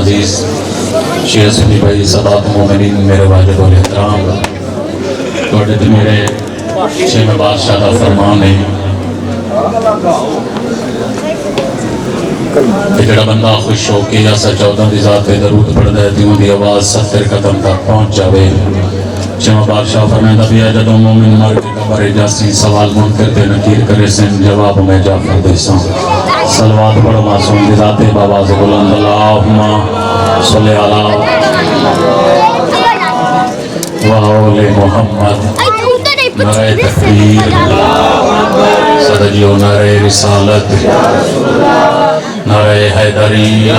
عزیز شیعہ سنی بھائی سادات مومنین میرے واجب الاحترام توڑے تے میرے شیخ بادشاہ دا فرمان ہے کہ جڑا بندہ خوش ہو کے یا سجودہ دی ذات پہ درود پڑھ دے دیوں دی آواز 70 قدم تک پہنچ جاوے شیخ بادشاہ فرمائے دبیا جدو مومن مر کے قبر جاسی سوال منکر تے نکیر کرے سن جواب میں جعفر دے ساں صلوات پڑھو معصوم دی ذات بآواز بلند اللہم صلی علی وآل محمد نعرہ تکبیر صدجیو نعرہ رسالت نعرہ حیدری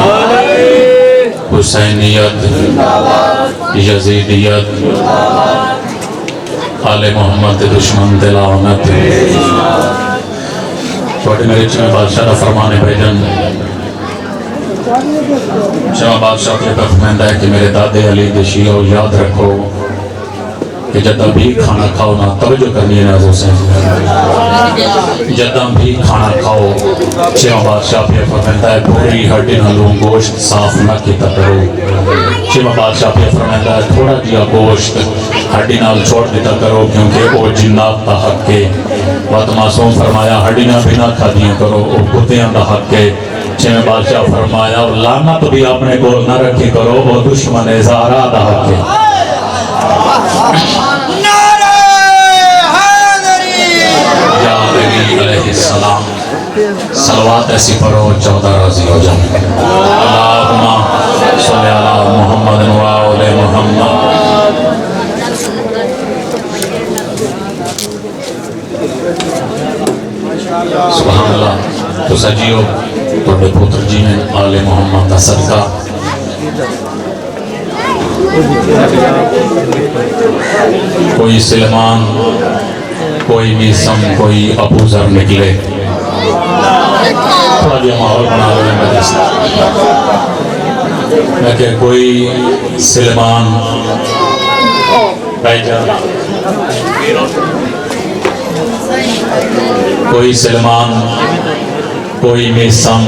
حسینیت یزیدیت آل محمد دشمن دلانت چھوٹے میرے چمہ بادشاہ دا فرمانے بھیجن چمہ بادشاہ کے فرمائندہ ہے کہ میرے دادے علی دشیعہ یاد رکھو کہ جدم بھی کھانا کھاؤ نہ توجہ کرنی ہے نازو سے جدم بھی کھانا کھاؤ چمہ بادشاہ پہ فرمائندہ ہے پوری ہڈی نہ لوں گوشت صاف نہ کیتا کرو چمہ بادشاہ پہ فرمائندہ ہے تھوڑا دیا گوشت ہڈی نال چھوڑ دیتا کرو کیونکہ وہ جنات دا حق کے وقت معصوم فرمایا ہڈی نہ بھی نہ کھا دیا کرو وہ کتیاں دا حق کے چمہ بادشاہ فرمایا لعنت بھی اپنے کو نہ رکھی کرو وہ دشمن زہرا دا حق کے نعرہ حیدری یا نبی علیہ السلام صلوات ایسی پڑھو 14 راضی ہو جائیں اللہم صلی علی محمد و آل محمد سبحان اللہ تو سجیو توڑے پوتر جی میں آل محمد کا صدقہ کوئی سلمان کوئی میسم کوئی ابو ذر نکلے تھوڑا جی ماحول بنا رہے ہیں مجلس میں کہ کوئی سلمان بھائی جان کوئی سلمان کوئی میسم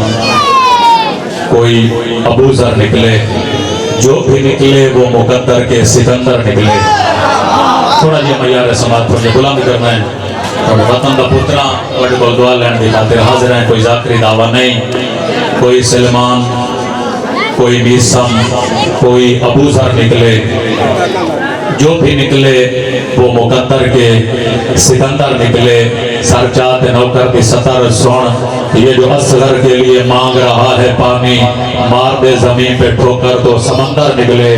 کوئی ابو ذر نکلے جو بھی نکلے وہ مقدر کے سکندر نکلے تھوڑا جی معیار سماعت پر یہ غلامی کرنا ہے اور وطن دا پترا بڑے بول دعا لین دی خاطر حاضر ہیں کوئی ذاکری دعویٰ نہیں کوئی سلمان کوئی میسم کوئی ابو ذر نکلے جو بھی نکلے وہ مقدر کے سکندر نکلے سر چاہتے نوکر کی سطر سن یہ جو اصغر کے لیے مانگ رہا ہے پانی مار دے زمین پہ ٹھوکر تو سمندر نکلے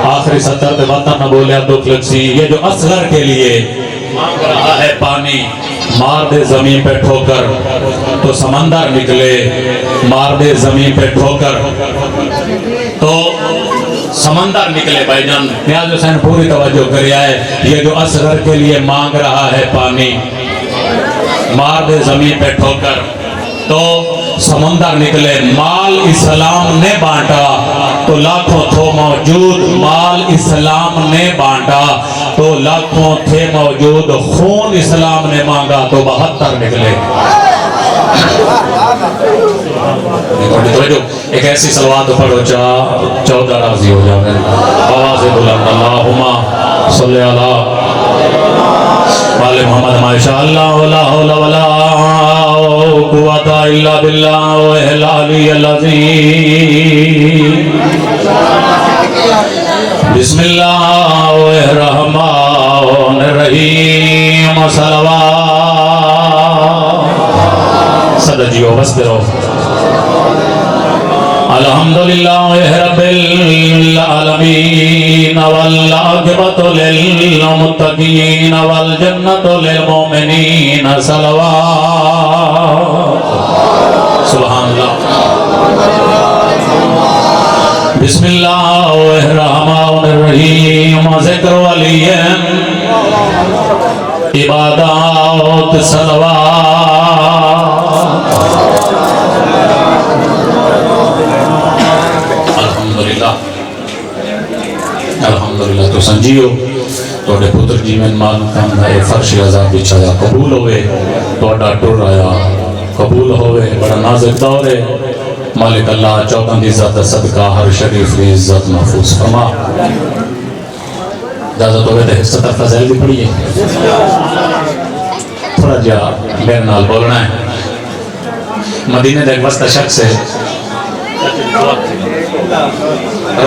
آخری سطر دے وطن نہ بولیا دکھ لکسی یہ جو اصغر کے لیے مانگ رہا ہے پانی مار دے زمین پہ ٹھوکر تو سمندر نکلے مار دے زمین پہ ٹھوکر تو سمندر نکلے بھائی جان نیاز حسین پوری توجہ کری آئے یہ جو اصغر کے لیے مانگ رہا ہے پانی مار دے زمین پہ ٹھوکر تو سمندر نکلے مال اسلام نے بانٹا تو لاکھوں تھو موجود مال اسلام نے بانٹا تو لاکھوں تھے موجود خون اسلام نے مانگا تو 72 نکلے ایک ایسی صلوات پڑھو 14 راضی ہو جاؤں آواز بلند اللہم صلی علی وآل محمد ماشاء اللہ لا حول ولا قوت الا باللہ العلی العظیم بسم اللہ الرحمن الرحیم صلوات صدجیو بس کرو الحمدللہ رب العالمین والعاقبۃ للمتقین والجنۃ للمؤمنین صلوات سبحان اللہ بسم اللہ الرحمن الرحیم ذکر ولی عبادات صلوات الحمدللہ تو سنجیو توڑے پتر جی میں مان کھاندہ ہے فرش عذاب بچھایا قبول ہوئے توڑا ٹر آیا قبول ہوئے بڑا نازک دور ہے مالک اللہ چوکن دی عزت صدقہ ہر شریف دی عزت محفوظ فرما. اجازت ہوئے تو ستر فضائل بھی پڑھیے. تھوڑا جا میرے نال بولنا ہے. مدینے دے ایک وسط شخص ہے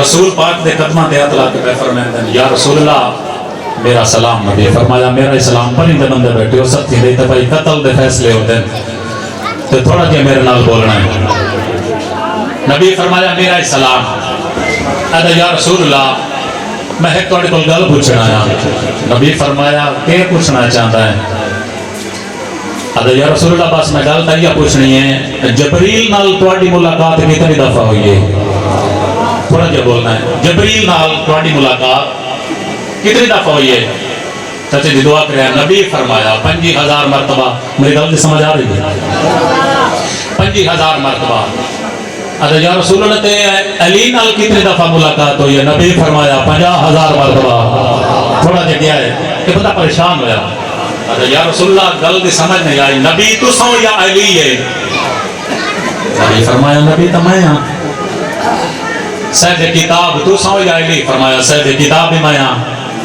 رسول پاک دے قدمہ دے اطلاع کے پہ فرمائیں یا رسول اللہ میرا سلام. نبی فرمایا میرا سلام پڑھیں دے بندے بیٹھے ہو سب تھی دیتے بھائی قتل دے فیصلے ہوتے ہیں تو تھوڑا جا میرے نال بولنا ہے. نبی فرمایا میرا سلام. ادا یا رسول اللہ میں ایک توڑی کل گل پوچھنا ہے. نبی فرمایا کہ پوچھنا چاہتا ہے. ادا یا رسول اللہ بس میں گل تاہیہ پوچھنی ہے جبریل نال توڑی ملاقات کتنی دفعہ ہوئی ہے؟ تھوڑا جا بولنا ہے. جبریل نال توڑی ملاقات کتنی دفعہ ہوئی ہے؟ چچے جی دعا کریں. نبی فرمایا 50,000 مرتبہ. میری گل سمجھ آ رہی ہے؟ 50,000 مرتبہ. ادا یا رسول اللہ تے علی نال کتنی دفعہ ملاقات ہوئی ہے؟ نبی فرمایا 50,000 مرتبہ. تھوڑا جا گیا ہے کہ بندہ پریشان ہویا. ادا یا رسول اللہ گل دی سمجھ نہیں آئی. نبی تو سو یا علی ہے؟ نبی فرمایا نبی تو میں ہاں. سید کتاب تو سو یا علی؟ فرمایا سید کتاب ہی میں ہاں.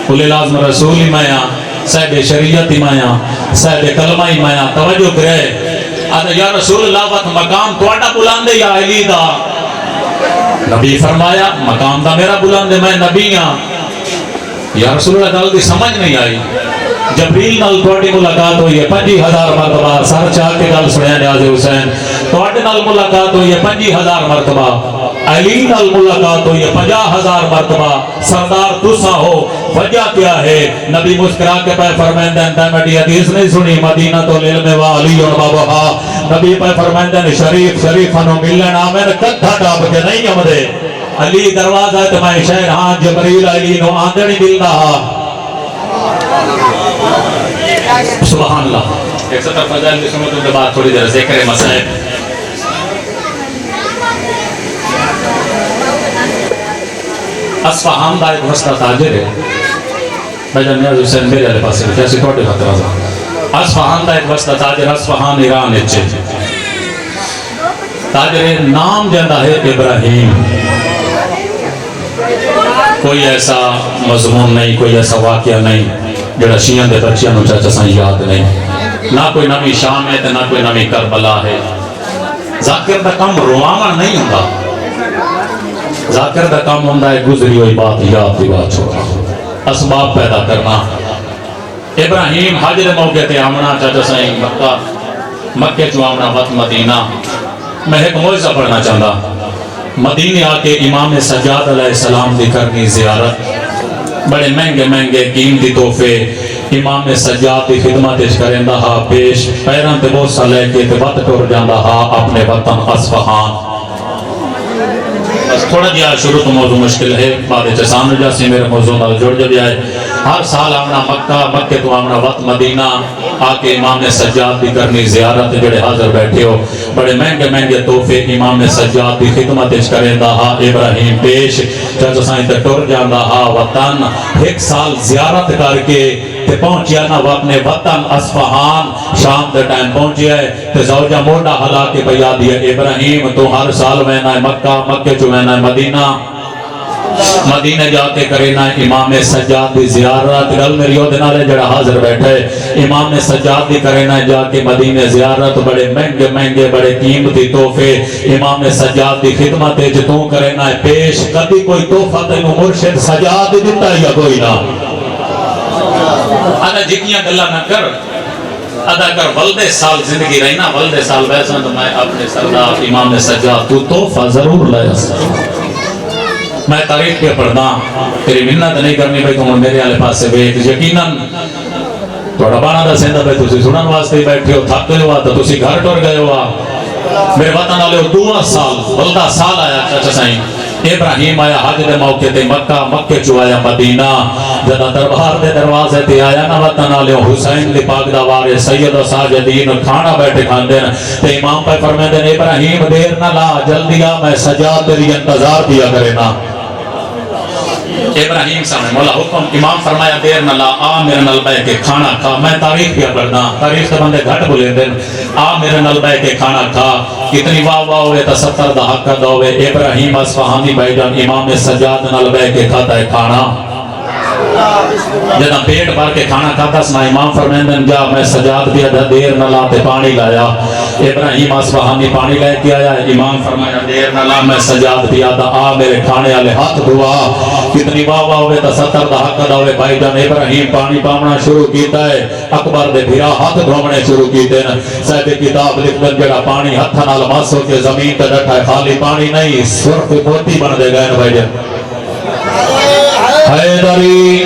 اولی العزم رسول ہی میں ہاں. سید شریعت ہی میں ہاں. سید کلمہ ہی میں ہاں. توجہ کرے. ادا یا رسول اللہ وقت مقام توڑا بلاندے یا علی دا؟ نبی فرمایا مقام دا میرا بلاندے میں نبی ہاں. یا رسول اللہ گل دی سمجھ نہیں آئی. جبریل نال توڑی ملاقات ہوئی ہے 50,000 مرتبہ. سر چاہ کے گل سنیا نیاز حسین توڑے نال ملاقات ہوئی ہے 50,000 مرتبہ. علی نال ملاقات ہوئی ہے 50,000 مرتبہ. سردار تسا ہو وجہ کیا ہے؟ نبی مسکرا کے پہ فرمائندہ انتا میڈی حدیث نہیں سنی مدینہ تو للم و علی و بابہا. نبی پہ فرمائندہ شریف شریفانو ملن آمین کدھا ڈاب کے نہیں امدے. علی دروازہ ہے تو میں شہر ہاں جبریل علی نو آندھے نہیں مل رہا. سبحان اللہ. ایک ستر فضائل کی سنو تم کے بعد تھوڑی دیر ذکر مسائب. اصفہان دا ایک وسطہ تاجر ہے. میں جب نیاز حسین میرے علیہ پاس سے کیسی توڑے خطر آزا. اصفہان دا ایک وسطہ تاجر. اصفہان ایران اچھے تاجر نام جاندہ ہے ابراہیم. کوئی ایسا مضمون نہیں کوئی ایسا واقعہ نہیں جڑا شیعہ دے بچیاں نو چاچا سائیں یاد نہیں. نہ کوئی نمی شام ہے نہ کوئی نمی کربلا ہے. ذاکر دا کام روامن نہیں ہوتا. ذاکر دا کام ہوتا ہے گزری ہوئی بات یاد دی بات چھوڑا اسباب پیدا کرنا. ابراہیم حج دے موقع تے آمنا چاچا سائیں مکہ چو آمنا وقت مدینہ. میں ایک موعظہ پڑھنا چاہتا. مدینہ آ کے امام سجاد علیہ السلام دی کرنی زیارت. بڑے مہنگے مہنگے قیمتی تحفے امام سجاد دی خدمت کریندا ہا پیش. پیران تے بوسا لے کے تے وقت ٹر جاندا ہا اپنے وطن اصفہان. بس تھوڑا جہا شروع تو موضوع مشکل ہے بعد چسان جاسی میرے موضوع نال جڑ جائے. ہر سال آمنا مکہ تو آمنا وقت مدینہ آکے امام سجاد دی کرنی زیارت. جڑے حاضر بیٹھے ہو بڑے مہنگے مہنگے تحفے امام سجاد دی خدمت کریندا ہا ابراہیم پیش. چاچا سائیں تے ٹر جاندا ہا وطن. ایک سال زیارت کر کے تے پہنچیا نا اپنے وطن اصفہان. شام دے ٹائم پہنچیا ہے تے زوجہ موڈا حلا کے بیا دیا ابراہیم تو ہر سال وینا ہے مکہ چو وینا ہے مدینہ. مدینہ جا کے کرینا امام سجاد دی زیارت. گل میری او دنالے جڑا حاضر بیٹھے امام سجاد دی کرینا جا کے مدینہ زیارت. بڑے مہنگے مہنگے بڑے قیمتی تحفے امام سجاد دی خدمت جتوں کرینا پیش. کبھی کوئی تحفہ تینوں مرشد سجاد دیتا یا کوئی نہ. ادا جتیاں گلا نہ کر. ادا کر ولد سال زندگی رہنا ولد سال ویسا تو میں اپنے سردار امام سجاد تو تحفہ ضرور لیا. میں تاریخ پہ پڑھنا تیری منت نہیں کرنی بھائی تم میرے آلے پاس سے بیٹھ. یقیناً توڑا بانا دا سیندہ بھائی تُسی سنن واسطے بیٹھے ہو تھک گئے ہوا تو تُسی گھر ٹور گئے ہوا. میرے وطن آلے ہو 2 سال ولدہ سال آیا چاچا سائیں. ابراہیم آیا حج دے موقع تے مکہ چو آیا مدینہ. جدہ دربار دے دروازے تے آیا نا وطن آلے حسین لی پاک دوارے سید و ساجدین کھانا بیٹھے کھان دین. تے امام پہ فرمائے دین ابراہیم دیر نہ لا جلدی آ میں سجاد تیری انتظار دیا کرے نا. ابراہیم سامنے مولا حکم امام فرمایا دیر نہ لا آ میرے نال بیٹھ کے کھانا کھا میں تاریخ کیا کردا تاریخ تے بندے گھٹ بولے دین آ میرے نال بیٹھ کے کھانا کھا کتنی واہ واہ ہوئے تا 70 دا حق ادا ہوئے ابراہیم اصفہانی بھائی جان امام سجاد نال بیٹھ کے کھاتا ہے کھانا جدا پیٹ بھر کے کھانا کھاتا سنا امام فرمیندن جا میں سجاد بھی ادھا دیر نہ لاتے پانی لایا ابراہیم اصفہانی پانی لے کے آیا امام فرمایا دیر نہ لا میں سجاد بھی ادھا آ میرے کھانے والے ہاتھ دھوا کتنی واہ واہ ہوئے تا 70 دا حق ادا ہوئے بھائی جان ابراہیم پانی پاونا شروع کیتا ہے اکبر دے بھیرا ہاتھ دھومنے شروع کیتے ہیں صاحب کتاب لکھ دن جڑا پانی ہتھا نال ماسو کے زمین تے ڈٹھا ہے خالی پانی نہیں سرخ موتی بن دے گئے بھائی جان حیدری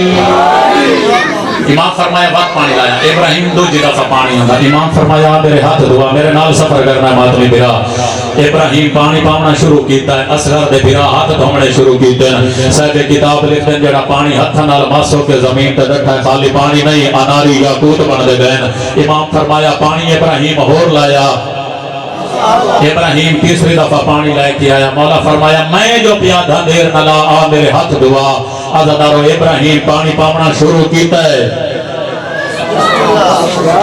امام فرمایا وقت پانی لایا ابراہیم دو دفعہ پانی ہوندا امام فرمایا میرے ہاتھ دھوا میرے نال سفر کرنا ہے ماتمی بھرا ابراہیم پانی پاونا شروع کیتا ہے اصغر دے بھرا ہاتھ دھومنے شروع کیتے ہیں صاحب کتاب لکھتے ہیں جڑا پانی ہتھ نال ماسو کے زمین تے ڈٹھا ہے خالی پانی نہیں اناری یاقوت بن دے گئے امام فرمایا پانی ابراہیم اور لایا ابراہیم تیسری دفعہ پانی لے کے آیا مولا فرمایا میں جو پیادہ دیر نہ لا آ میرے ہاتھ دعا عزادارو ابراہیم پانی پاونا شروع کیتا ہے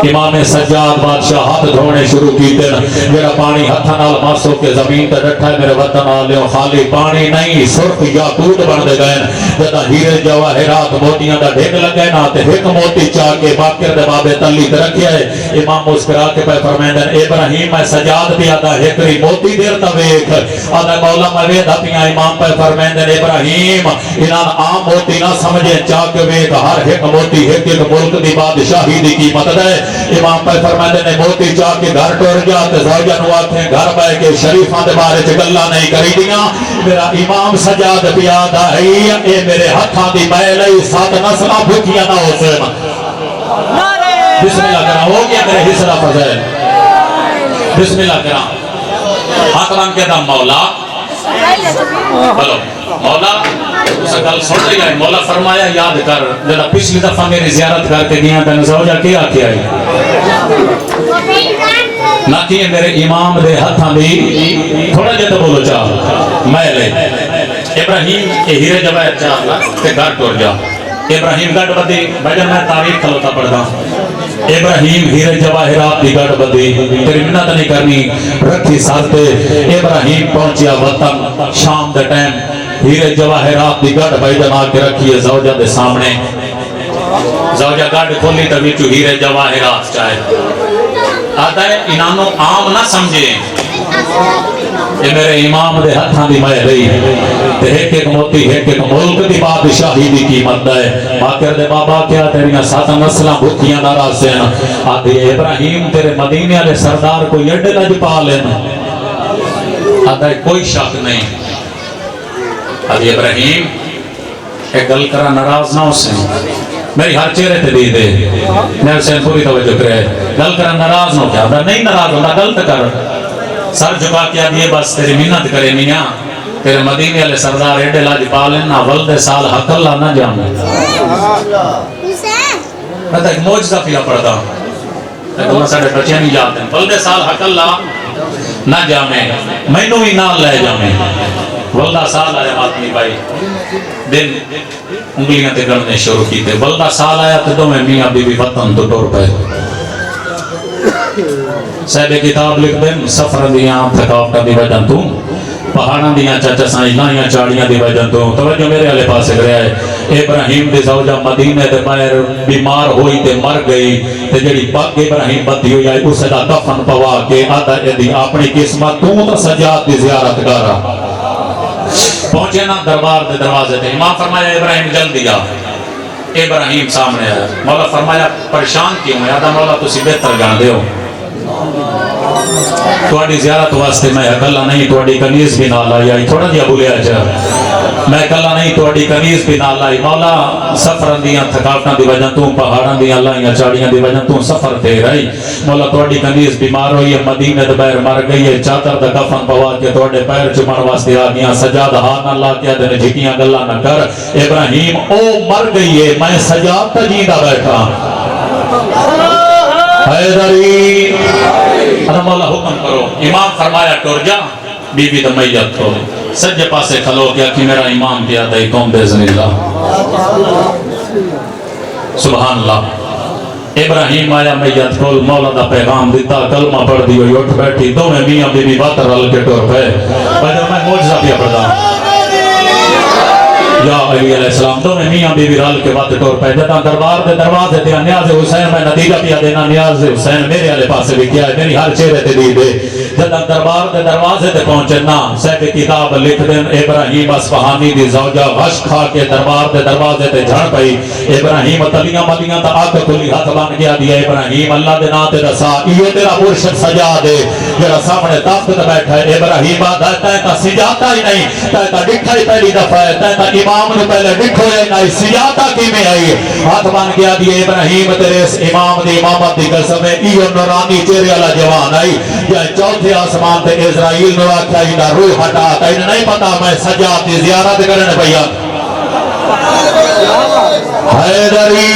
امام سجاد بادشاہ ہاتھ دھونے شروع کیتے ہیں جڑا پانی ہتھا نال ماسو کے زمین تے ڈٹھا ہے میرے وطن آلیوں خالی پانی نہیں سرخ یاقوت بن دے گئے جدا ہیرے جواہرات موتیاں دا ڈھگ لگے نا تے ایک موتی چاہ کے باقر دے بابے تلی تے رکھیا ہے امام مسکرا کے پہ فرمیندن ابراہیم میں سجاد بھی آدھا ایکری موتی دیر تا ویکھ آدھا مولا میں ویدھا پیاں امام پہ فرمیندن ابراہیم انہاں عام موتی نہ سمجھے چاہ کے ویکھ ہر ایک موتی ایک ایک ملک دی بادشاہی دی قیمت ہے امام پہ فرمائے نے موتی چاہ کے گھر ٹور جاتے زوجہ نو آکھیں گھر بے کے شریفان دے بارے چ گلاں نہیں کری دیاں میرا امام سجاد پیادا ہے اے میرے ہتھاں دی میل سات نسلاں بھوکیاں نہ ہو سن بسم اللہ کرا ہو گیا میرے حصہ فضائل بسم اللہ کرا حق بن کے دا مولا بولو مولا اسے گل سن رہی ہے مولا فرمایا یاد کر جب پچھلی دفعہ میری زیارت کر کے گیا تین زوجہ کیا کیا ہے نہ کیے میرے امام دے ہتھاں دی تھوڑا جہاں بولو چاہ میں لے ابراہیم کے ہیرے جواہر چاہ تے گھر ٹور جا ابراہیم گھٹ بدی بھجن میں تاریخ کھلوتا پڑھتا ابراہیم ہیرے جواہرات دی گھٹ بدی تیری منت نہیں کرنی رکھی ساتھ ابراہیم پہنچیا وطن شام دے ٹائم ہیرے جواہرات دی گھٹ بھجن آ کے رکھیے زوجہ دے سامنے زوجہ گھٹ کھولی تو وچوں ہیرے جواہرات چاہے آتا ہے انہوں عام نہ سمجھے یہ میرے امام دے ہتھاں دی میں رہی تے ایک ایک موتی ایک ایک ملک دی بادشاہی دی قیمت ہے باقر دے بابا کیا تیریاں سات نسلاں بھوکیاں ناراض ہیں آدھے ابراہیم تیرے مدینے والے سردار کو یڈ لج پا لینا آدھے کوئی شک نہیں آدھے ابراہیم ایک گل کرا ناراض نہ ہو سے میری ہر چہرے تے دی دے میں حسین پوری توجہ کرے گل کرا ناراض نہ کیا نہیں ناراض ہوتا غلط کر سر جھکا کے دیے بس تیری منت کرے میاں تیرے مدینے والے سردار ایڈے لاج پالن نہ ولد سال حق اللہ نہ جانے میں تو ایک موجزہ پیا پڑھتا لیکن میں ساڑھے بچے نہیں جاتے ہیں ولد سال حق اللہ نہ جانے میں نو ہی نال لے جانے ولدہ سال آیا آدمی بھائی دن انگلیاں تے گڑنے شروع کی تے ولدہ سال آیا تے دو میں میاں بی بی وطن تو ٹور پہ صاحب کتاب لکھ دیں سفر دیاں تھکاوٹا دی وجہ تو پہاڑاں دیاں چاچا سائیں لائیاں چاڑیاں دی وجہ تو توجہ میرے والے پاس گیا ہے ابراہیم دی زوجہ مدینے دے باہر بیمار ہوئی تے مر گئی تے جڑی پاک ابراہیم بدی ہوئی آئی اسے دا کفن پوا کے آدھا دی اپنی قسمت تو تا سجاد دی زیارت کارا پہنچے نا دربار دے دروازے تے امام فرمایا ابراہیم جلدی آ ابراہیم سامنے آیا مولا فرمایا پریشان کیوں ہے آدھا مولا تسی بہتر جان دے ہو تواڈی زیارت واسطے میں اکلا نہیں تواڈی کنیز بھی نال آئی تھوڑا جہا بولیا جا میں اکلا نہیں تواڈی کنیز بھی نال آئی مولا سفر دیاں تھکاوٹاں دی وجہ تو پہاڑاں دیاں لائیاں چاڑیاں دی وجہ تو سفر تے رہی مولا تواڈی کنیز بیمار ہوئی ہے مدینے دے باہر مر گئی ہے چادر دا کفن پوا کے تواڈے پیر چومن واسطے آ گیاں سجاد ہاتھ نہ لا کے دے جھکیاں گلاں نہ کر ابراہیم او مر گئی ہے میں سجاد تے جیندا بیٹھا حیدری مولا حکم کرو امام فرمایا ٹور جا بی بی دا میت ہو سجے پاسے کھلو کیا کہ میرا امام کیا دائی قوم بیزن اللہ سبحان اللہ ابراہیم آیا میت کول مولا دا پیغام دیتا کلمہ پڑھ دی ہوئی اٹھ بیٹھی دو میں میاں بی بی باتر رل کے ٹور پہ بجر میں موجزہ پیا پڑھا یا علی علیہ السلام دو میں میاں بی بی رل کے بات ٹور پہ جتا دربار دے دروازے دیا نیاز حسین میں نتیجہ پیا دینا نیاز حسین میرے علیہ پاسے بھی کیا ہے میری ہر چہرے تے دی دے جتا دربار دے دروازے تے پہنچنا صاحب کتاب لکھ دین ابراہیم اصفہانی دی زوجہ غش کھا کے دربار دے دروازے تے جھڑ پئی ابراہیم تلیاں ملیاں تا آکھ کھلی ہاتھ بان گیا دیا ابراہیم اللہ دے نا تے دسا یہ تیرا مرشد سجا دے میرا سامنے تخت تے بیٹھا ہے ابراہیم آدھا تا سجاتا ہی نہیں تا ڈٹھا ہی پہلی دفعہ ہے تا امام نے پہلے ڈٹھو ہے نہیں سجاتا کی میں آئی ہاتھ بان گیا دیا ابراہیم تیرے اس امام دی امامت دی قسم ہے ایو نورانی چہرے والا جوان آئی یا چوتھے آسمان تے اسرائیل نو آکھیا انہاں روح ہٹا تا انہیں نہیں پتا میں سجاد دی زیارت کرنے پیا حیدری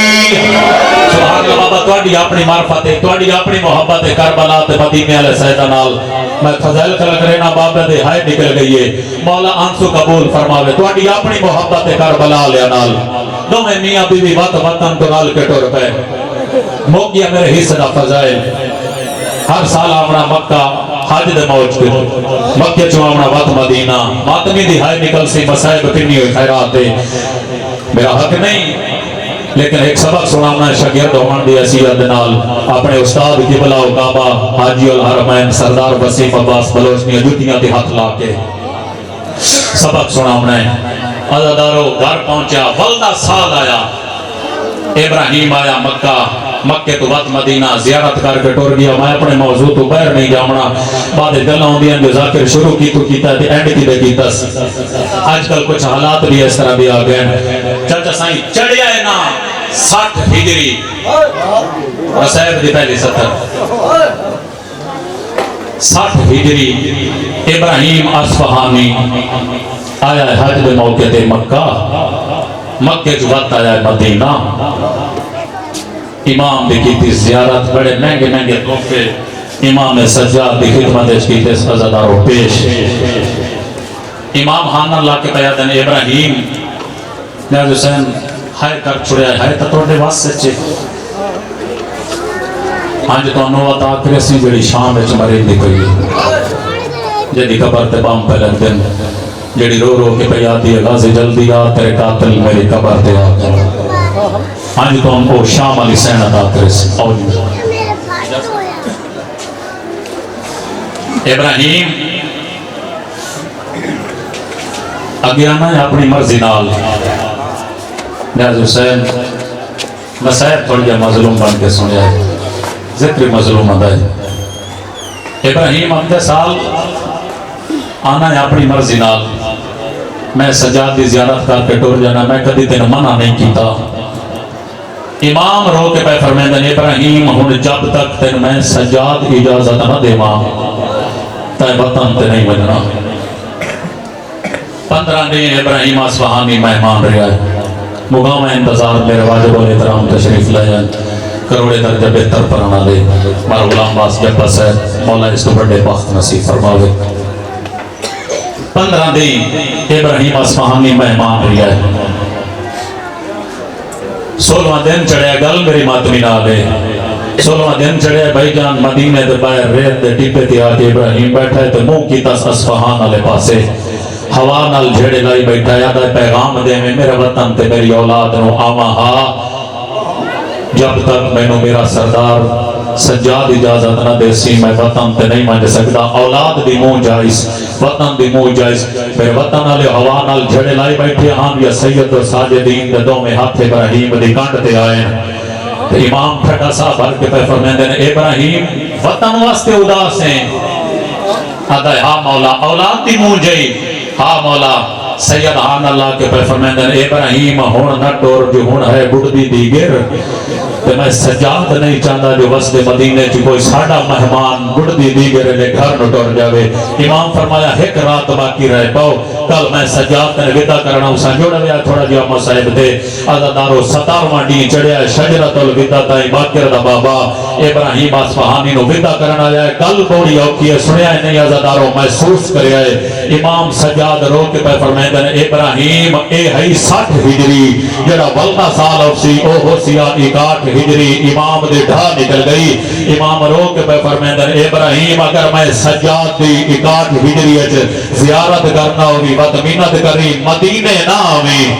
سبحان اللہ بابا تواڈی اپنی معرفت ہے تواڈی اپنی محبت ہے کربلا تے مدینے والے سیدہ نال میں فضائل کر کرے نا بابا دے ہائے نکل گئی ہے مولا آنسو قبول فرماوے تواڈی اپنی محبت ہے کربلا والے نال دوویں میاں بیوی وطن تو رل کے ٹر پے مک گیا میرے حصے دا فضائل ہر سال آمنا مکہ حج دے موج کے مکہ چو آمنا وقت مدینہ ماتمی دی ہائے نکل سی مسائب کنی ہوئی خیرات ہے میرا حق نہیں لیکن ایک سبق سنانا شاگرد ہونے دی حیثیت نال اپنے استاد قبلہ و کعبہ حاجی الحرمین سردار وسیم عباس بلوچنی جوتیاں دی ہاتھ لا کے سبق سنانا ہے عزادارو گھر پہنچا ولدہ سال آیا ابراہیم آیا مکہ تو وقت مدینہ زیارت کر کے ٹور گیا میں اپنے موضوع تو باہر نہیں جامنا بعد گلاں ہوندیاں جو ذاکر شروع کی تو کیتا ہے اینڈ کی دے کیتا آج کل کچھ حالات بھی اس طرح بھی آ گئے چاچا سائیں چڑھیا ہے نا 60 ہجری رسائب دی پہلی 60 ہجری ابراہیم اصفہانی آیا ہے حج دے موقع دے مکہ جو وقت آیا ہے مدینہ امام بھی کی تھی زیارت بڑے مہنگے تحفے امام سجاد دی خدمت کی تھی عزادارو پیش امام خان اللہ کے پیادن ابراہیم نیاز حسین ہائے کر چھڑیا ہے تا توڑے واسے چے آنج تو انو عطا کرسی جڑی شام وچ مرید دی کوئی جدی قبر تے بام پہ لگ دن جڑی رو رو کے پیادی غازی جلدی آ تیرے قاتل میری قبر تے آ آنج تو ان کو شام علی سین عطا کرسی ابراہیم اگیانا ہے اپنی مرضی نال نیاز حسین مسائب تھوڑی جا مظلوم بن کے سنیا ہے ذکر مظلوم آدھا ہے ابراہیم اپنے سال آنا ہے اپنی مرضی نال میں سجاد دی زیارت کر کے ٹور جانا میں کدی تین منع نہیں کیتا امام رو کے پہ فرمیندن ابراہیم ہن جب تک تین میں سجاد اجازت نہ دے ماں تے وطن تے نہیں بجنا 15 دن ابراہیم اصفہانی مہمان رہا ہے مقام انتظار میرے واجب و احترام تشریف لے جائیں کروڑے درجہ بہتر پرانا دے مارا غلام باس جب بس ہے مولا اس کو بڑے بخت نصیب فرماوے 15 دن ابراہیم اصفہانی مہمان رہا ہے 16واں دن چڑھے گل میری ماتمی نہ لے 16واں دن چڑھے بھائی جان مدینے دے باہر ریت دے ٹیپے تے آ کے ابراہیم بیٹھا ہے تو منہ کی تس اصفہان والے پاسے ہوا نال جھیڑے لائی بیٹھا ہے آدھا پیغام دے میں میرے وطن تے میری اولاد نو آواں ہا جب تک میں نو میرا سردار سجاد اجازت نہ دے سی میں وطن تے نہیں مانج سکتا اولاد دی منہ جائز وطن دی منہ جائز میرے وطن والے ہوا نال جھیڑے لائی بیٹھے ہاں یا سید و ساجدین دے دو میں ہاتھ ابراہیم دی کانٹ تے آئے امام کھٹا صاحب بھر کے پہ فرمیندے نے ابراہیم وطن واسطے اداس ہیں آدھا ہاں مولا اولاد دی منہ جائی ہاں مولا سید حان اللہ کے پہ فرمیندن ابراہیم ہون نہ ٹور جو ہون ہے بڑھ دی گر کہ میں سجاد نہیں چاہتا جو وسط مدینے چی کوئی ساڑا مہمان بڑھ دی گر لے گھر نہ ٹور جاوے امام فرمایا ایک رات باقی رہے پاؤ کل میں سجاد نے ودا کرنا اسا جوڑا ویا تھوڑا جا مصائب تھے عزادارو 17واں ڈی چڑھیا شجرۃ الوداع تائیں باقر دا بابا ابراہیم اصفہانی نو ودا کرنا آیا ہے گل بوڑی اوکی ہے سنیا ہے نہیں عزادارو محسوس کریا ہے امام سجاد رو کے پہ فرمیندن ابراہیم اے ہی 60 ہجری جڑا ولدہ سال ہوسی او ہوسیا 61 ہجری امام دے ڈھا نکل گئی امام رو کے پہ فرمیندن ابراہیم اگر میں سجاد دی 61 ہجری اچ زیارت کرنا ہوگی بدمینت کری مدینے نہ آویں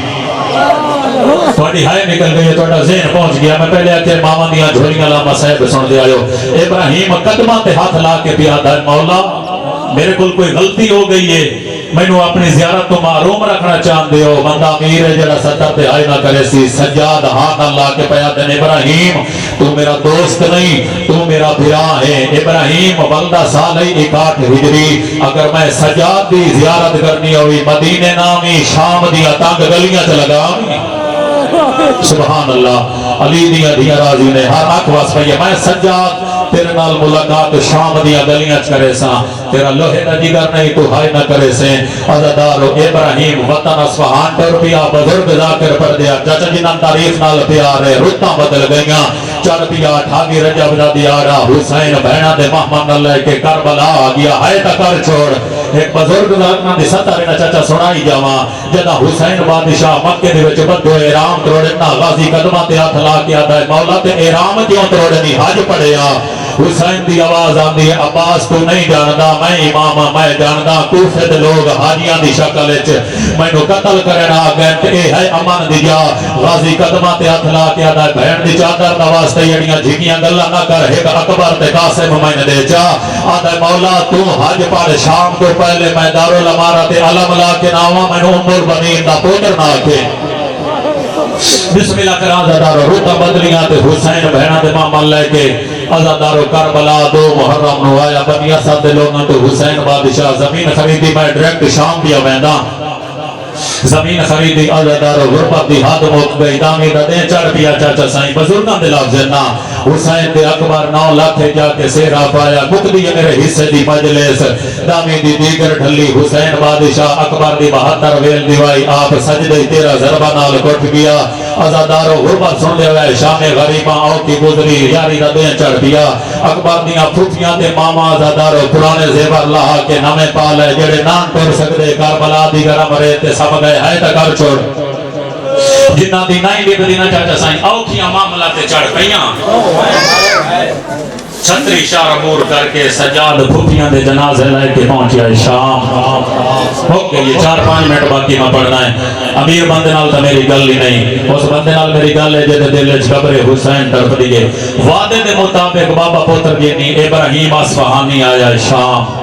تھوڑی ہائے نکل گئی ہے تھوڑا ذہن پہنچ گیا میں پہلے آکے ماما دیا جھولیاں لاما صاحب سن دیا جو ابراہیم قدمہ تے ہاتھ لا کے پیادا ہے مولا میرے کل کوئی غلطی ہو گئی ہے میں نو اپنی زیارت تو معروم رکھنا چاہن دے ہو بندہ امیر ہے جڑا صدر تے آئے نہ کرے سی سجاد ہاتھ اللہ کے پیادا ہے ابراہیم تو میرا دوست نہیں تو میرا بھرا ہے ابراہیم بلدہ سال 61 ہجری اگر میں سجاد دی زیارت کرنی ہوئی مدینے نامی شام دیا تانگ گلیاں چلگا سبحان اللہ علی دیا دیا راضی نے ہر آنکھ واس پہ میں سجاد تیرے نال ملاقات شام دیا گلیاں کرے سا تیرا لوہے نہ جگر نہیں تو ہائے نہ کرے سے عزادارو ابراہیم وطن اصفہان پر پیا بزرگ ذاکر پر دیا چاچا جنان تاریخ نال پیارے رتاں بدل گئیاں چڑھ پیا ٹھاگی رجب دا دیارا حسین بہنہ دے محمد اللہ کے کربلا آگیا ہائے تکر چھوڑ ایک بزرگ ذاکر دی ستارے نہ چاچا سنائی جاواں جدا حسین بادشاہ مکہ دے وچ بدو احرام تروڑنا غازی قدمہ تے ہاتھ لا کے آتا ہے مولا تے احرام کیوں تروڑنی حج پڑھیا حسین دی آواز آندی ہے عباس تو نہیں جاندا میں امام میں جاندا کوفے دے لوگ حاجیاں دی شکل وچ مینوں قتل کرنا گئے تے اے ہے امن دی جا غازی قدمہ تے ہاتھ لا کے آدا ہے بہن دی چادر دا واسطے جڑیاں جھگیاں گلاں نہ کر ایک اکبر تے قاسم میں دے جا آدا ہے مولا تو حج پڑھ شام تو پہلے میں دارالامارہ تے علم لا کے ناواں مینوں ام البنین دا پوتر نہ آکھے بسم اللہ کران زدارو روتا بدلیاں تے حسین بہنہ دے ماما لے کے عزادارو کربلا 2 محرم نو آیا بنی اسد دے لوگاں تو حسین بادشاہ زمین خریدی میں ڈائریکٹ شام دیا ویندا زمین خریدی عزادارو غربت دی حد موت گئی دامی دا دیں چڑھ پیا چاچا سائیں بزرگاں دے لفظ نا حسین دے اکبر 9 لاکھ جا کے سیرا پایا مقدی میرے حصے دی مجلس دامی دی دیگر ڈھلی حسین بادشاہ اکبر دی 72 ویل دیوائی آپ سجدے 13 ضربہ نال کٹ گیا عزادارو غربت سن دے ہوئے شام غریباں آؤ کی گزری یاری دا دیں چڑھ پیا اکبر دیاں پھوپیاں دے ماما عزادارو پرانے زیور لاہا کے نمے پالے جڑے نان ٹر سکدے کربلا دی گرم ریتے سب گئے ہے تکر چھوڑ جنہ دی نائیں بھی بدینا چاچا سائیں اوکھیاں معاملہ تے چڑھ گئیاں چھتری شارمور کر کے سجاد بھوپیاں دے جنازے لائے کے پہنچیا ہے شام ہو گئی 4-5 منٹ باقی میں پڑھنا ہے امیر بندے نال تا میری گل ہی نہیں اس بندے نال میری گل ہے جدے دل وچ قبر حسین تڑپ دیئے وعدے دے مطابق بابا پوتر گینی ابراہیم اصفہانی آیا ہے شام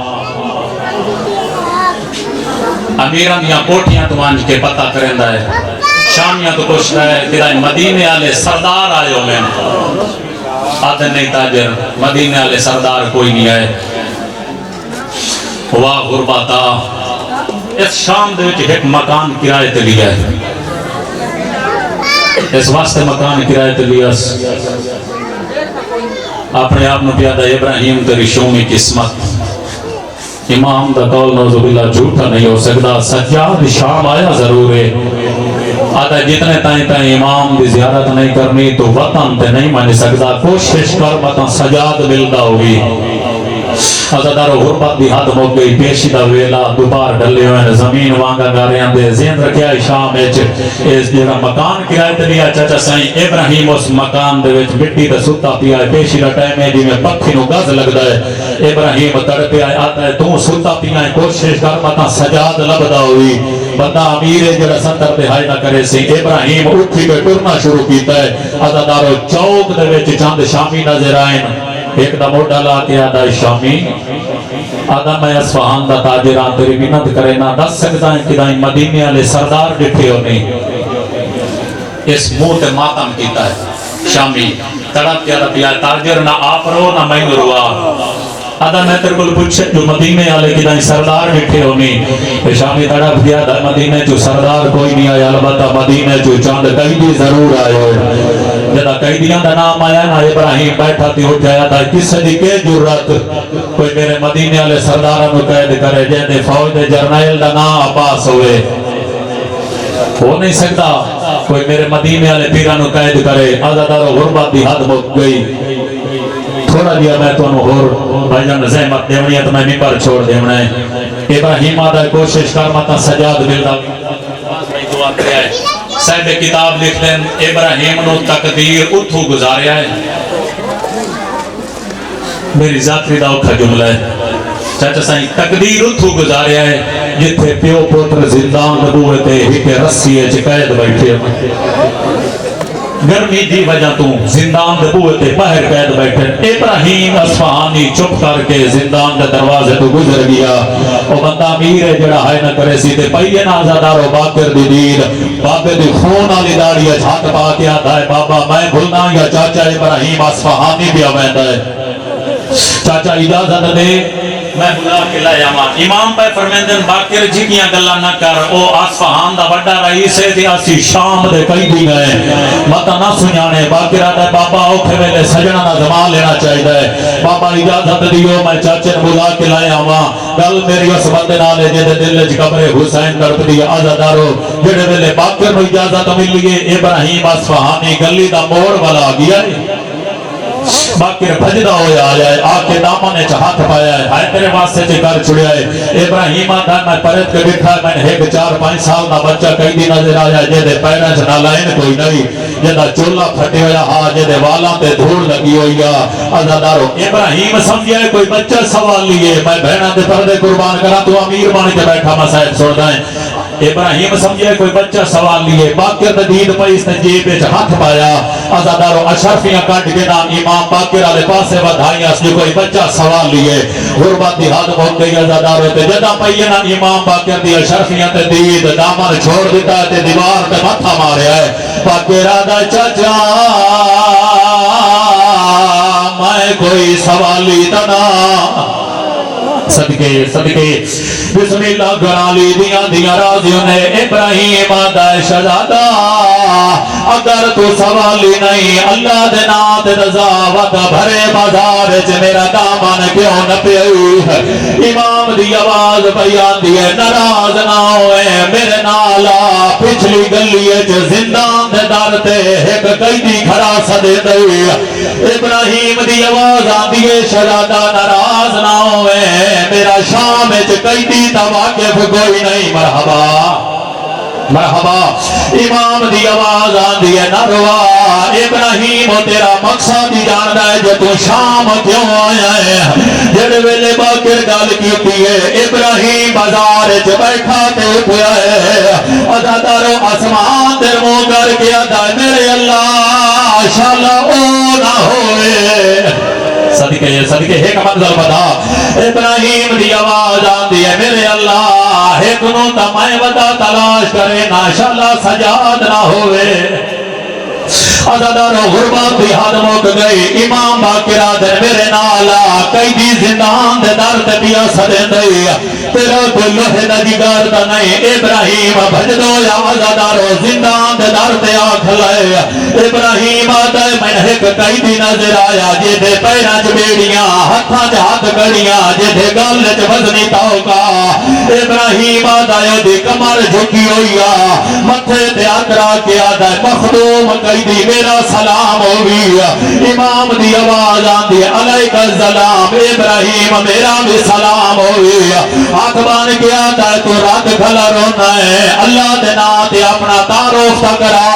امیران دیاں کوٹیاں تو آنج کے پتہ کرندہ ہے شامیاں تو پوچھتا ہے کہ مدینے والے سردار آئے ہو میں آدھن نہیں تاجر مدینے والے سردار کوئی نہیں آئے واہ غرباتا اس شام دے وچ ایک مکان کرائے تے لیا ہے اس واسطے مکان کرائے تے لیا اپنے آپ نے پیادہ ابراہیم تیری شومی قسمت امام دا قول نوزو باللہ جھوٹا نہیں ہو سکتا سجاد شام آیا ضرور ہے آدھا جتنے تائیں امام دی زیارت نہیں کرنی تو وطن تے نہیں مانی سکتا کوشش کر وطن سجاد ملدا ہوگی عزادارو غربت دی حد موک گئی پیشی دا ویلا دوبار ڈلے ہوئے زمین وانگا گاریاں دے زین رکھیا شام ایچ اس جگہ مکان کرائے تے لیا چاچا سائیں ابراہیم اس مکان دے وچ مٹی تے ستا پیا ہے پیشی دا ٹائم ہے جی میں پکھی نو گز لگدا ہے ابراہیم تڑپے آئے آتا ہے تو ستا پیا ہے کوشش کر مطا سجاد لبدا ہوئی بندہ امیر ہے جڑا ستر تے ہائی نہ کرے سی ابراہیم اٹھی پہ ٹرنا شروع کیتا ہے عزادارو چوک دے وچ چاند شامی نظر آئیں ایک دا موڑا لا کے آدھا شامی آدھا میں اصفہان دا تاجران تیری منت کرے نہ دس سکتا ہے کہ دائیں مدینے والے سردار ڈٹھے ہو نہیں اس منہ تے ماتم کیتا ہے شامی تڑپ کے آدھا پیا تاجر نہ آپ رو نہ میں روا آدھا میں تیرے کو پوچھے جو مدینے والے کی دائیں سردار بیٹھے ہونی شامی تڑپ گیا دا مدینے جو سردار کوئی نہیں آیا البتہ مدینے جو چاند قیدی ضرور آئے جدا قیدیاں دا نام آیا نا ابراہیم بیٹھا تھی اٹھ آیا تھا کس دی کے جرات کوئی میرے مدینے والے سرداروں کو قید کرے جہاں فوج دے جرنیل دا نام عباس ہوئے ہو نہیں سکتا کوئی میرے مدینے والے پیرانو قید کرے آزادارو غربت دی حد مک گئی تھوڑا دیا میں تو انہوں بھائی جان زحمت دیونی ہے تو میں ممبر چھوڑ دیونا ہے ابراہیم آدھا کوشش کر متا سجاد ملدہ دعا کریا ہے صاحب کتاب لکھتے ہیں ابراہیم نو تقدیر اتھو گزاریا ہے میری ذاتری دا اوکھا جملہ ہے چاچا سائیں تقدیر اتھو گزاریا ہے جتھے پیو پوتر زندان نبوتے ہی رسی چقید بیٹھے گرمی دی وجہ تو زندان دے بوتے باہر قید بیٹھے ابراہیم اصفہانی چپ کر کے زندان دے دروازے تو گزر گیا او بندہ امیر ہے جڑا ہے نہ کرے سی تے پئیے نا آزادارو باکر دی دید بابے دی خون والی داڑھی ہاتھ پا کے آتا ہے بابا میں بھولنا یا چاچا ابراہیم اصفہانی بھی آویندا ہے چاچا اجازت دے میں بلا کے لائے امام پہ فرمیندن باکر جی کیاں گلہ نہ کر او اصفہان دا بڑا رئیس ہے دی اسی شام دے کئی دی گئے مطا نہ سنیانے باکر آتا ہے بابا اوکھے ویلے سجنہ نہ زمان لینا چاہی دے بابا اجازت دیو میں چاچے بلا کے لائے گل میری اس بندے نالے جے دل وچ قبر حسین تڑپ دی آزادارو جڑے ویلے باکر نو اجازت ملیے ابراہیم اصفہانی گلی دا موڑ والا گیا ہے باقی بھجدہ ہویا آیا ہے آکے دامانے چاہت پایا ہے ہائے تیرے واسطے چے کر چھڑیا ہے ابراہیم آدھا میں پرت کے بکھا میں نے ایک 4-5 سال نہ بچہ کئی دی نظر آیا جے دے پیرہ چنا لائن کوئی نہیں جے دا چولہ پھٹے ہویا ہاں جے دے والاں تے دھوڑ لگی ہوئی آزادارو ابراہیم سمجھیا ہے کوئی بچہ سوال لیے میں بہنہ دے پردے قربان کرا تو امیر مان کے بیٹھا مسائب سوڑ دائیں ابراہیم سمجھے کوئی بچہ سوال لیے باکر دید پہ اس نے جیب ہاتھ پایا آزادارو اشرفیاں کٹ کے نام امام باکر آلے پاسے بدھائیاں اس نے کوئی بچہ سوال لیے غربت دی حد موت گئی آزادارو تے جدہ پہیے نا امام باکر دی اشرفیاں تے دید دامن چھوڑ دیتا ہے تے دیوار تے متھا مارے ہے باکر آدھا چچا میں کوئی سوالی تنا صدقے بسم اللہ گرالی دیاں رازیوں نے ابراہیم آدھا شہزادہ اگر تو سوالی نہیں اللہ دے نات رضا وقت بھرے بازار چ میرا دامن کیوں نہ پیئی امام دی آواز بیان دیئے ناراض نہ ہوئے میرے نالا پچھلی گلی چ زندان دے در تے ایک قیدی کھڑا سدے دئی ابراہیم دی آواز آندیے شہزادہ ناراض نہ ہوئے میرا شام چ قیدی تا واقف کوئی نہیں مرحبا مرحبا امام دی آواز آندی ہے نہ روا ابراہیم تیرا مقصد ہی جاندا ہے جو تو شام کیوں آیا ہے جڑے ویلے باکر گل کیتی ہے ابراہیم بازار چ بیٹھا تے اٹھیا ہے آزادارو آسمان تے منہ کر کے آدا ہے میرے اللہ شالا او نہ ہوئے صدقے ایک منظر بتا ابراہیم دی آواز آندی ہے میرے اللہ ایک نو تمہیں ودا تلاش کرے ناشاللہ سجاد نہ ہوئے آزادارو غربت دی حد مک گئی امام باکر آدھے میرے نالا قیدی زندان دے در تے پیا سدیں دئی تیرا کوئی لوہے دا جگر دا نہیں ابراہیم بھجدو یا آزادارو زندان دے در تے آنکھ لائے ابراہیم آدھے میں نے ایک قیدی نظر آیا جے دے پیرہ چ بیڑیاں ہتھاں چ ہاتھ گڑیاں جے دے گل چ وزنی توکا ابراہیم آدھے دی کمر جھکی ہوئی متھے تے اکرا کے آدھے مخدوم قیدی میرا سلام ہوئی امام دی آواز آندی علیک السلام ابراہیم میرا بھی سلام ہوئی ہاتھ بان کے آتا ہے تو رات کھلا رونا ہے اللہ دے ناتے اپنا تعارف کرا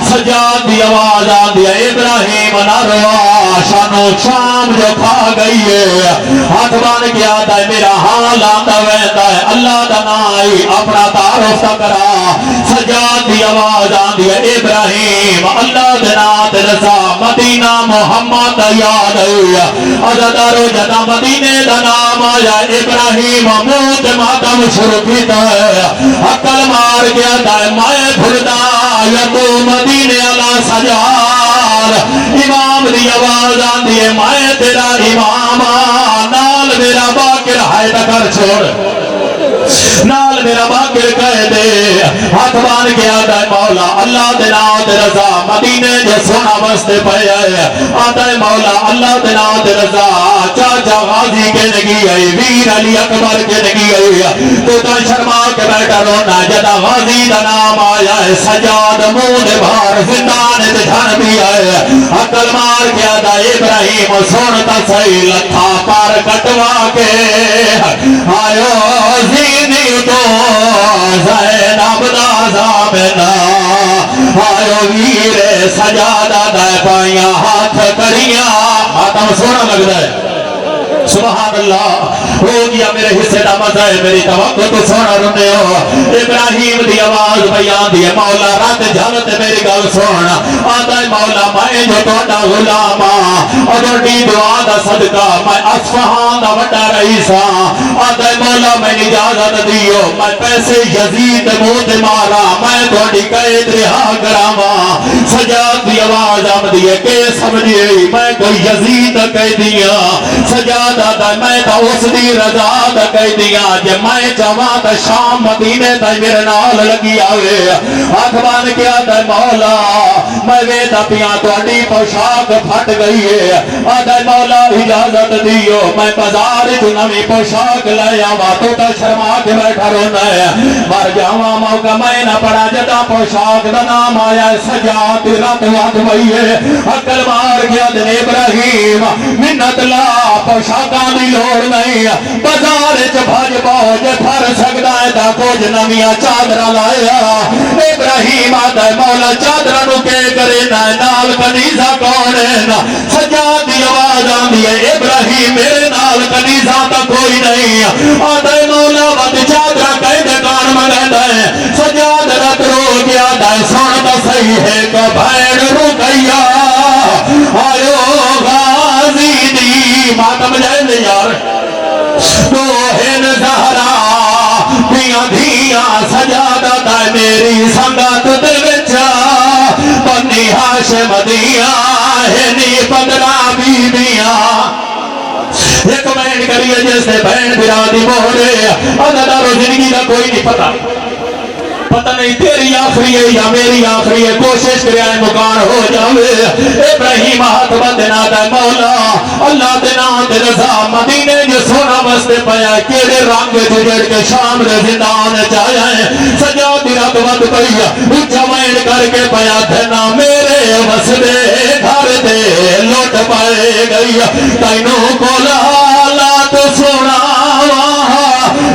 سجاد دی آواز آندی ابراہیم نہ روا شانو شام جو کھا گئی ہے ہاتھ بان کے آتا ہے میرا حال آتا ویتا ہے اللہ دا نائی اپنا تعارف کرا سجاد دی آواز آندی ابراہیم اللہ دنات رسا مدینہ محمد یاد ہویا عزدارو جدا مدینہ دا نام آیا ابراہیم موت ماتم شروع کیتا ہے حقل مار گیا دائے مائے بھردا یا تو مدینہ اللہ سجار امام دی آواز آندی ہے مائے تیرا امام کر چھوڑ نال میرا باقر کہہ دے ہاتھ بان کے آدھا مولا اللہ دے نام دے رضا مدینے جو سونا بستے پہ آئے آدھا مولا اللہ دے نام دے رضا چاچا غازی کے نگی آئی ویر علی اکبر کے نگی آئی تو تا شرما کے بیٹھا رونا جدا غازی دا نام آیا ہے سجاد مون بھار زندان دے جھن بھی آئے عقل مار کے آدھا ابراہیم سونتا سی لتھا پار کٹوا کے آئیو زینی تو زینب دا زامنا آئیو ویر سجادہ دے پائیاں ہاتھ کریاں آتم سونا لگ رہا ہے سبحان اللہ ہو گیا میرے حصے دا مزہ ہے میری توقع تو سونا رنے ہو ابراہیم دی آواز بیان دی مولا رات جھلت میری گل سونا آدھا مولا میں جو توڑا غلاما اور دی دعا دا صدقہ میں اصفہان دا وٹا رئیسا آدھا مولا میں اجازت دیو میں پیسے یزید موت مارا میں توڑی قید رہا کراما سجاد دی آواز آم دیئے کہ سمجھے میں کوئی یزید قیدیاں سجاد دا میں تا اس دی رضا دا کہہ دیا جے میں چاہاں تا شام مدینے تا میرے نال لگی آوے آخبان کیا دا مولا میں ویتا پیاں تو اڈی پوشاک پھٹ گئی ہے آدھا مولا اجازت دیو میں بازار جو نمی پوشاک لے آوا تو تا شرما کے بیٹھا رونا ہے مر جاواں موقع میں نہ پڑا جدا پوشاک دا نام آیا سجاد رات وقت بھئی ہے عقل مار گیا دن ابراہیم منت لا پوشاک دی لوڑ نہیں بازار چ بھج پاؤ جے پھر سکدا ہے تا کچھ نویاں چادراں لایا ابراہیم آدھا مولا چادراں نو کے کرے نال کنیزا کون ہے سجاد دی آواز آندی ہے ابراہیم میرے نال کنیزا تا کوئی نہیں آدھا مولا ود چادراں کہندے کون منگدا ہے سجاد رات رو گیا دا سن تا صحیح ہے کہ بھین رکیا آیو غازی دی ماتم جائے لے یار دوہن زہرا دیاں دیاں سجادہ دائے میری سنگت دے بچا بنی ہاشم دیاں ہنی پدرا بی بیاں ایک بہن کریے جس نے بہن برادی مہرے ادھا زندگی کا کوئی نہیں پتہ نہیں تیری آخری ہے یا میری آخری ہے کوشش کرے آئے مکان ہو جاوے ابراہیم ہاتھ بندنا دے مولا اللہ دینا دے رضا مدینے جو سونا بستے پایا کیڑے رنگ جڑ کے شام دے زندان چاہے سجا دی رات بند پایا اچھا وین کر کے پایا دینا میرے وسدے گھر دے لوٹ پائے گئی تینوں کو لالات سونا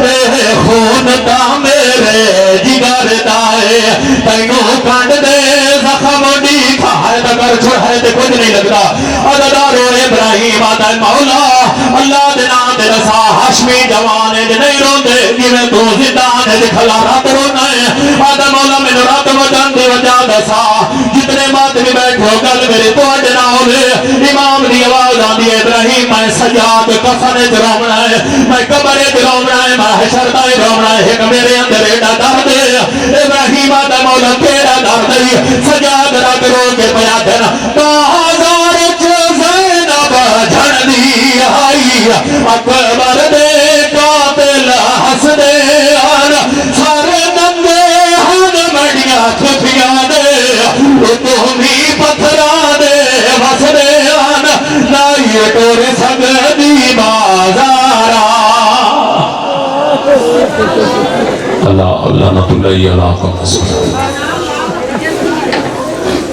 اے خون دا میرے جگر دائے تینوں کانڈ دے زخم دی کھائے دکر چھوڑے دے کچھ نہیں لگتا ادھارو ابراہیم آدھا مولا اللہ دینا دے رسا حشمی جوانے دے نہیں رون دے جیوے تو زندان دے کھلا رات رونا ہے آدھا مولا میں نے رات وجن دی وجہ دسا جتنے مات بھی بیٹھو گل میرے تو اڈنا ہوئے امام دی آواز آدھی ابراہیم میں سجاد کفن جرومنا ہے میں قبر جرومنا ہے میں حشردہ جرومنا ہے ایک میرے اندر ایڈا درد ابراہیم آدھا مولا کیڑا درد سجاد رات رو کے پیا دینا بازار چ زینب جھن دی آئی اکبر دے قاتل ہس دے آن سارے ننگے ہن مڑیاں کھفیاں دے تمہیں پتھرا دے وس دے آن نائی ٹور سگدی بازارا اللہ لعنت اللہ علیہ